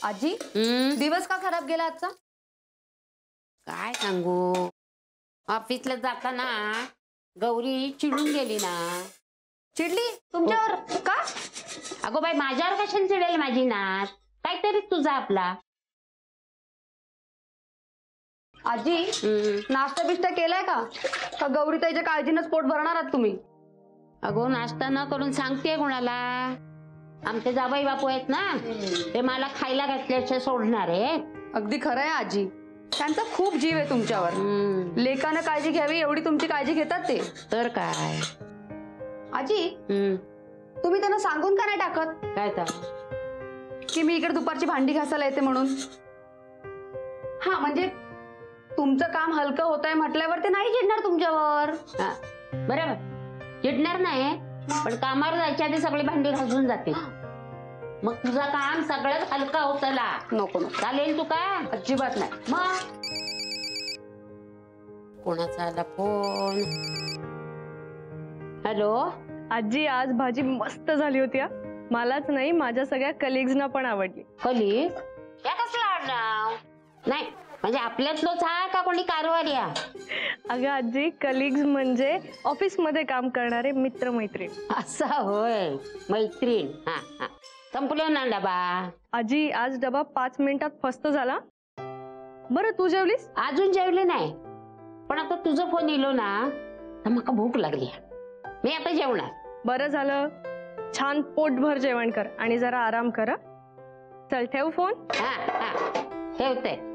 आजी दिवस का खराब गेला आजचा? काय सांगू, ऑफिसला जाताना गौरी चिडून गेली ना. चिडली तुमच्यावर का? अगो बाई, माझ्यावर कशाने चिडेल माझी नात? काहीतरी तुझा आपला. आजी नाश्ता बिष्टा केलाय का गौरी ताईच्या काळजीनंच पोट भरणार आहात तुम्ही? अगो नाश्ता न करून सांगतेय कोणाला? आमचे जाबाई बापू आहेत ना, ते मला खायला घातल्याचे सोडणार आहे. अगदी खरं आहे आजी, त्यांचा खूप जीव आहे तुमच्यावर. लेकानं काळजी घ्यावी एवढी तुमची काळजी घेतात ते. तर काय आजी तुम्ही त्यांना सांगून का नाही टाकत काय तर की मी इकडे दुपारची भांडी घासायला येते म्हणून? हा म्हणजे तुमचं काम हलकं होत आहे म्हटल्यावर ते नाही चिडणार तुमच्यावर. बरोबर, चिडणार नाही, पण कामावर जायच्या आधी सगळी भांडी घासून जाते. मग तुझं काम सगळंच हलका होतला. नको नको, चालेल तू का? अजिबात नाही. मग कोणाचा आला फोन? हॅलो आजी, आज भाजी मस्त झाली होती. मलाच नाही, माझ्या सगळ्या कलिग्सना पण आवडली. कलिग? या कसला आडनाव? नाही म्हणजे आपल्यातलोच हा का कोणी कारवारी? अगं आजी, कलिग्स म्हणजे ऑफिस मध्ये काम करणारे मित्र मैत्रीण. असा होय, मैत्रीण. हा हा, संपलं ना डबा? आजी, आज डबा 5 मिनिटात फस्त झाला. बरं तू जेवलीस? अजून जेवले नाही, पण आता तुझा फोन येलो ना तर मला भूक लागली. मी आता जेवणार. बरं झालं, छान पोटभर जेवण कर आणि जरा आराम कर. चल ठेव फोन. हा हा, ठेवते.